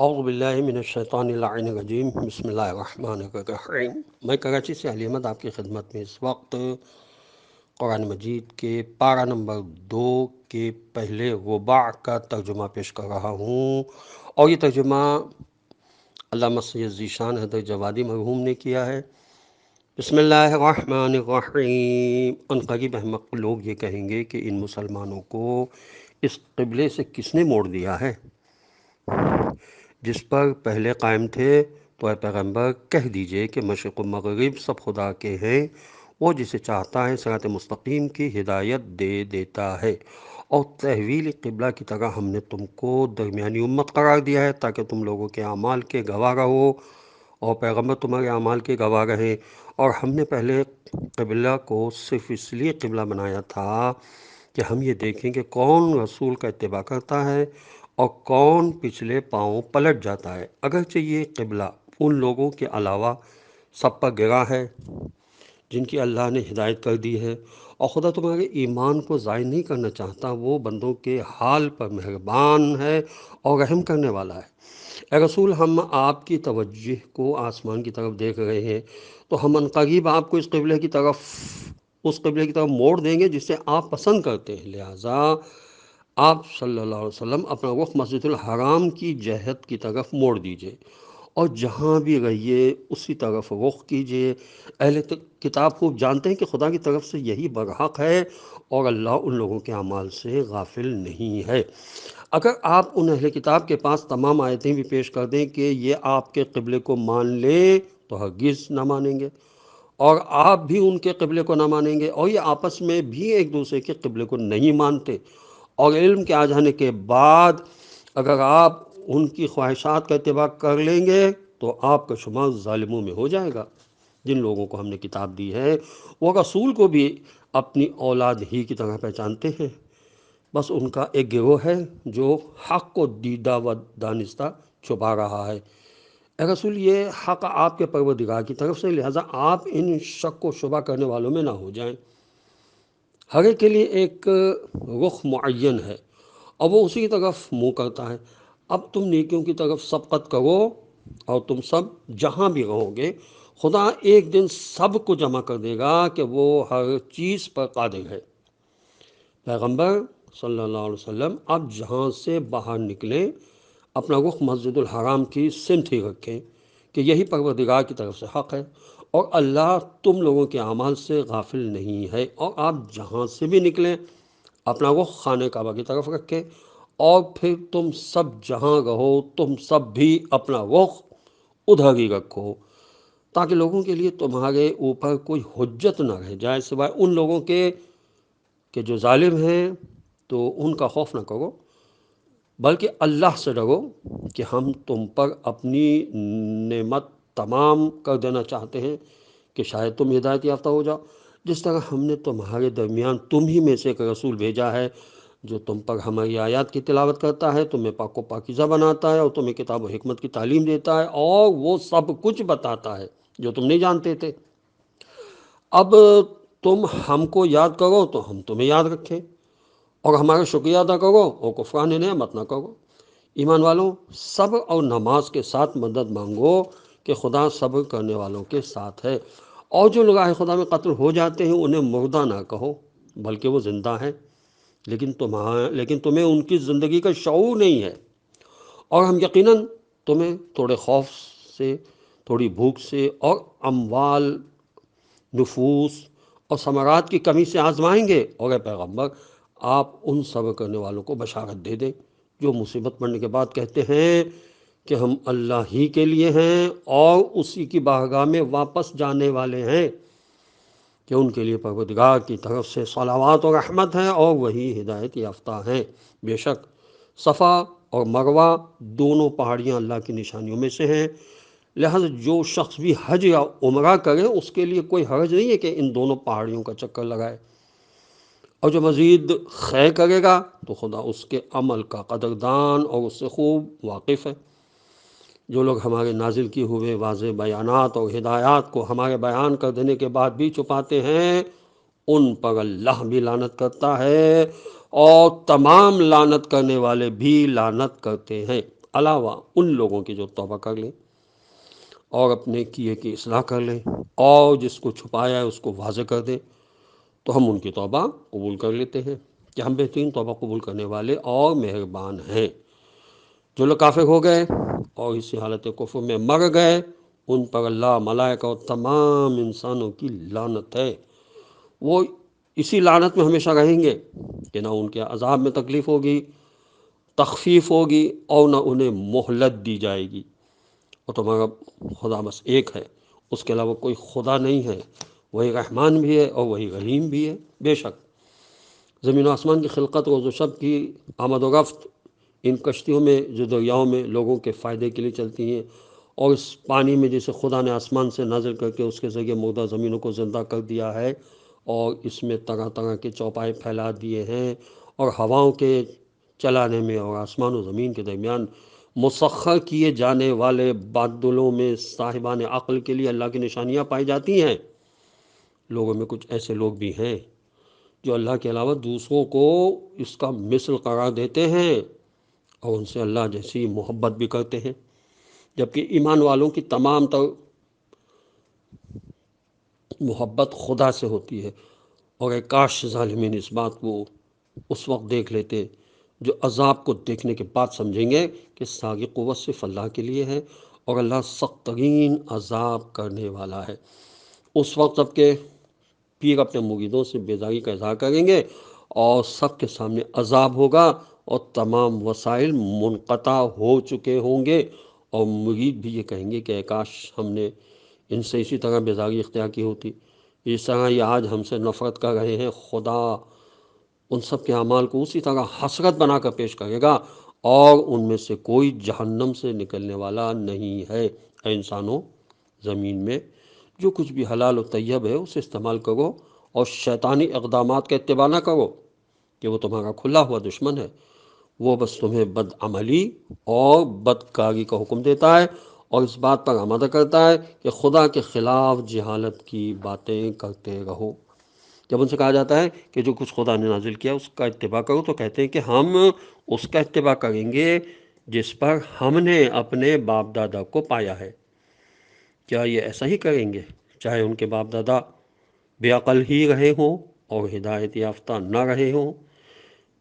اعوذ باللہ من الشیطان اللعین الرجیم، بسم اللہ الرحمن الرحیم۔ میں کراچی سے علی احمد آپ کی خدمت میں اس وقت قرآن مجید کے پارہ نمبر 2 کے پہلے رباع کا ترجمہ پیش کر رہا ہوں، اور یہ ترجمہ علامہ سید ذیشان حیدر جوادی مرحوم نے کیا ہے۔ بسم اللہ الرحمن الرحیم۔ عنقریب احمق لوگ یہ کہیں گے کہ ان مسلمانوں کو اس قبلے سے کس نے موڑ دیا ہے جس پر پہلے قائم تھے؟ تو اے پیغمبر کہہ دیجئے کہ مشرق و مغرب سب خدا کے ہیں، وہ جسے چاہتا ہے صراط مستقیم کی ہدایت دے دیتا ہے، اور تحویل قبلہ کی طرح ہم نے تم کو درمیانی امت قرار دیا ہے تاکہ تم لوگوں کے اعمال کے گواہ رہو اور پیغمبر تمہارے اعمال کے گواہ رہیں۔ اور ہم نے پہلے قبلہ کو صرف اس لیے قبلہ بنایا تھا کہ ہم یہ دیکھیں کہ کون رسول کا اتباع کرتا ہے اور کون پچھلے پاؤں پلٹ جاتا ہے۔ اگرچہ یہ قبلہ ان لوگوں کے علاوہ سب پر گرا ہے جن کی اللہ نے ہدایت کر دی ہے، اور خدا تمہارے ایمان کو ضائع نہیں کرنا چاہتا، وہ بندوں کے حال پر مہربان ہے اور رحم کرنے والا ہے۔ اے رسول، ہم آپ کی توجہ کو آسمان کی طرف دیکھ رہے ہیں، تو ہم عنقریب آپ کو اس قبلے کی طرف موڑ دیں گے جسے آپ پسند کرتے ہیں، لہٰذا آپ صلی اللہ علیہ وسلم اپنا رخ مسجد الحرام کی جہت کی طرف موڑ دیجئے اور جہاں بھی رہیے اسی طرف رخ کیجئے۔ اہل کتاب خوب جانتے ہیں کہ خدا کی طرف سے یہی برحق ہے اور اللہ ان لوگوں کے اعمال سے غافل نہیں ہے۔ اگر آپ ان اہل کتاب کے پاس تمام آیتیں بھی پیش کر دیں کہ یہ آپ کے قبلے کو مان لیں تو ہرگز نہ مانیں گے، اور آپ بھی ان کے قبلے کو نہ مانیں گے، اور یہ آپس میں بھی ایک دوسرے کے قبلے کو نہیں مانتے۔ اور علم کے آ جانے کے بعد اگر آپ ان کی خواہشات کا اتباع کر لیں گے تو آپ کا شمار ظالموں میں ہو جائے گا۔ جن لوگوں کو ہم نے کتاب دی ہے وہ رسول کو بھی اپنی اولاد ہی کی طرح پہچانتے ہیں، بس ان کا ایک گروہ ہے جو حق کو دیدہ و دانستہ چھپا رہا ہے۔ اے رسول، یہ حق آپ کے پروردگار کی طرف سے، لہٰذا آپ ان شک و شبہ کرنے والوں میں نہ ہو جائیں۔ ہر ایک کے لیے ایک رخ معین ہے اور وہ اسی کی طرف منہ کرتا ہے۔ اب تم نیکیوں کی طرف سبقت کرو، اور تم سب جہاں بھی رہو گے خدا ایک دن سب کو جمع کر دے گا کہ وہ ہر چیز پر قادر ہے۔ پیغمبر صلی اللہ علیہ وسلم اب جہاں سے باہر نکلیں اپنا رخ مسجد الحرام کی سمت ہی رکھیں کہ یہی پروردگار کی طرف سے حق ہے، اور اللہ تم لوگوں کے اعمال سے غافل نہیں ہے۔ اور آپ جہاں سے بھی نکلیں اپنا رخ خانہ کعبہ کی طرف رکھیں، اور پھر تم سب جہاں رہو تم سب بھی اپنا رخ ادھر ہی رکھو تاکہ لوگوں کے لیے تمہارے اوپر کوئی حجت نہ رہ جائے سوائے ان لوگوں کے کہ جو ظالم ہیں، تو ان کا خوف نہ کرو بلکہ اللہ سے ڈرو کہ ہم تم پر اپنی نعمت تمام کر دینا چاہتے ہیں کہ شاید تم ہدایت یافتہ ہو جاؤ، جس طرح ہم نے تمہارے درمیان تم ہی میں سے ایک رسول بھیجا ہے جو تم پر ہماری آیات کی تلاوت کرتا ہے، تمہیں پاک و پاکیزہ بناتا ہے اور تمہیں کتاب و حکمت کی تعلیم دیتا ہے، اور وہ سب کچھ بتاتا ہے جو تم نہیں جانتے تھے۔ اب تم ہم کو یاد کرو تو ہم تمہیں یاد رکھیں، اور ہمارا شکریہ ادا کرو اور کفران نعمت نہ کرو۔ ایمان والوں، صبر اور نماز کے ساتھ مدد مانگو کہ خدا صبر کرنے والوں کے ساتھ ہے۔ اور جو لوگ راہ خدا میں قتل ہو جاتے ہیں انہیں مردہ نہ کہو بلکہ وہ زندہ ہیں، لیکن تمہیں ان کی زندگی کا شعور نہیں ہے، اور ہم یقیناً تمہیں تھوڑے خوف سے، تھوڑی بھوک سے اور اموال، نفوس اور ثمرات کی کمی سے آزمائیں گے۔ اور اے پیغمبر، آپ ان صبر کرنے والوں کو بشارت دے دیں جو مصیبت پڑنے کے بعد کہتے ہیں کہ ہم اللہ ہی کے لیے ہیں اور اسی کی بارگاہ میں واپس جانے والے ہیں، کہ ان کے لیے پروردگار کی طرف سے صلوات و رحمت ہے اور وہی ہدایت یافتہ ہیں۔ بے شک صفا اور مروہ دونوں پہاڑیاں اللہ کی نشانیوں میں سے ہیں، لہذا جو شخص بھی حج یا عمرہ کرے اس کے لیے کوئی حرج نہیں ہے کہ ان دونوں پہاڑیوں کا چکر لگائے، اور جو مزید خیر کرے گا تو خدا اس کے عمل کا قدردان اور اس سے خوب واقف ہے۔ جو لوگ ہمارے نازل کیے ہوئے واضح بیانات اور ہدایات کو ہمارے بیان کر دینے کے بعد بھی چھپاتے ہیں ان پر اللہ بھی لعنت کرتا ہے، اور تمام لعنت کرنے والے بھی لعنت کرتے ہیں۔ علاوہ ان لوگوں کی جو توبہ کر لیں اور اپنے کیے کی اصلاح کر لیں اور جس کو چھپایا ہے اس کو واضح کر دیں، تو ہم ان کی توبہ قبول کر لیتے ہیں کہ ہم بہترین توبہ قبول کرنے والے اور مہربان ہیں۔ جو لوگ کافر ہو گئے اور اسی حالت کفر میں مر گئے، ان پر اللہ، ملائکہ اور تمام انسانوں کی لعنت ہے۔ وہ اسی لعنت میں ہمیشہ رہیں گے کہ نہ ان کے عذاب میں تکلیف ہوگی، تخفیف ہوگی، اور نہ انہیں مہلت دی جائے گی۔ اور تمہارا خدا بس ایک ہے، اس کے علاوہ کوئی خدا نہیں ہے۔ وہی رحمان بھی ہے اور وہی رحیم بھی ہے۔ بے شک زمین و آسمان کی خلقت روز و شب کی آمد و رفت ان کشتیوں میں جو دریاؤں میں لوگوں کے فائدے کے لیے چلتی ہیں، اور اس پانی میں جسے خدا نے آسمان سے نازل کر کے اس کے ذریعے مردہ زمینوں کو زندہ کر دیا ہے، اور اس میں طرح طرح کے چوپائے پھیلا دیے ہیں، اور ہواؤں کے چلانے میں اور آسمان و زمین کے درمیان مسخر کیے جانے والے بادلوں میں صاحبان عقل کے لیے اللہ کی نشانیاں پائی جاتی ہیں۔ لوگوں میں کچھ ایسے لوگ بھی ہیں جو اللہ کے علاوہ دوسروں کو اس کا مثل قرار دیتے ہیں اور ان سے اللہ جیسی محبت بھی کرتے ہیں، جبکہ ایمان والوں کی تمام تر محبت خدا سے ہوتی ہے۔ اور اے کاش ظالمین اس بات کو اس وقت دیکھ لیتے جو عذاب کو دیکھنے کے بعد سمجھیں گے کہ ساری قوت صرف اللہ کے لیے ہے اور اللہ سخت ترین عذاب کرنے والا ہے۔ اس وقت سب کے پیر اپنے مریدوں سے بیزاری کا اظہار کریں گے اور سب کے سامنے عذاب ہوگا اور تمام وسائل منقطع ہو چکے ہوں گے، اور مرید بھی یہ کہیں گے کہ اے کاش ہم نے ان سے اسی طرح بیزاری اختیار کی ہوتی، اس طرح یہ آج ہم سے نفرت کر رہے ہیں۔ خدا ان سب کے اعمال کو اسی طرح حسرت بنا کر پیش کرے گا، اور ان میں سے کوئی جہنم سے نکلنے والا نہیں ہے۔ اے انسانوں، زمین میں جو کچھ بھی حلال و طیب ہے اسے استعمال کرو، اور شیطانی اقدامات کا اتباع نہ کرو کہ وہ تمہارا کھلا ہوا دشمن ہے۔ وہ بس تمہیں بد عملی اور بدکاری کا حکم دیتا ہے اور اس بات پر آمادہ کرتا ہے کہ خدا کے خلاف جہالت کی باتیں کرتے رہو۔ جب ان سے کہا جاتا ہے کہ جو کچھ خدا نے نازل کیا اس کا اتباع کرو، تو کہتے ہیں کہ ہم اس کا اتباع کریں گے جس پر ہم نے اپنے باپ دادا کو پایا ہے۔ کیا یہ ایسا ہی کریں گے چاہے ان کے باپ دادا بے عقل ہی رہے ہوں اور ہدایت یافتہ نہ رہے ہوں؟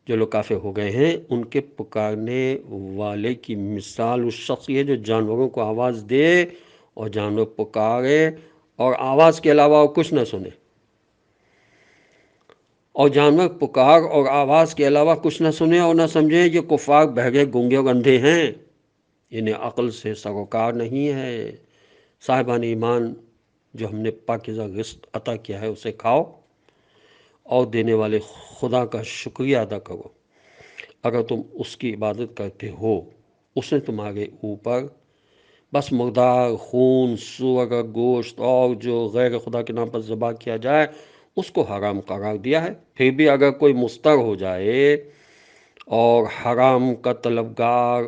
جو لوگ کافر ہو گئے ہیں ان کے پکارنے والے کی مثال اس شخص کی ہے جو جانوروں کو آواز دے اور جانور پکارے اور آواز کے علاوہ اور کچھ نہ سنے، اور جانور پکار اور آواز کے علاوہ کچھ نہ سنے اور نہ سمجھیں۔ یہ کفار بہرے، گونگے اور اندھے ہیں، انہیں عقل سے سروکار نہیں ہے۔ صاحبان ایمان، جو ہم نے پاکیزہ رزق عطا کیا ہے اسے کھاؤ اور دینے والے خدا کا شکریہ ادا کرو۔ اگر تم اس کی عبادت کرتے ہو، اس نے تمہارے اوپر بس مردار، خون، سور کا گوشت اور جو غیر خدا کے نام پر ذبح کیا جائے اس کو حرام قرار دیا ہے۔ پھر بھی اگر کوئی مضطر ہو جائے اور حرام کا طلبگار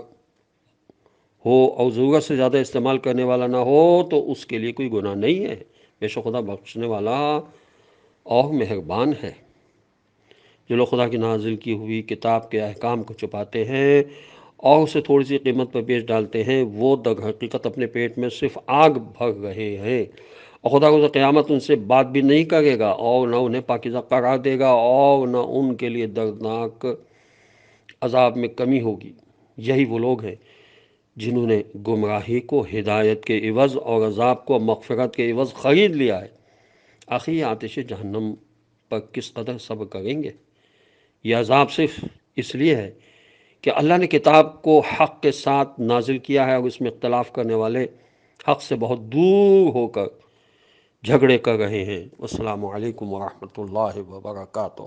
ہو اور ضرورت سے زیادہ استعمال کرنے والا نہ ہو تو اس کے لیے کوئی گناہ نہیں ہے۔ بے شک خدا بخشنے والا اور مہربان ہے۔ جو لوگ خدا کی نازل کی ہوئی کتاب کے احکام کو چھپاتے ہیں اور اسے تھوڑی سی قیمت پر بیچ ڈالتے ہیں، وہ در حقیقت اپنے پیٹ میں صرف آگ بھر رہے ہیں، اور خدا روز قیامت ان سے بات بھی نہیں کرے گا اور نہ انہیں پاکیزہ قرار دے گا اور نہ ان کے لیے دردناک عذاب میں کمی ہوگی۔ یہی وہ لوگ ہیں جنہوں نے گمراہی کو ہدایت کے عوض اور عذاب کو مغفرت کے عوض خرید لیا ہے۔ آخر یہ آتش جہنم پر کس قدر صبر کریں گے؟ یہ عذاب صرف اس لیے ہے کہ اللہ نے کتاب کو حق کے ساتھ نازل کیا ہے اور اس میں اختلاف کرنے والے حق سے بہت دور ہو کر جھگڑے کر رہے ہیں۔ السلام علیکم ورحمۃ اللہ وبرکاتہ۔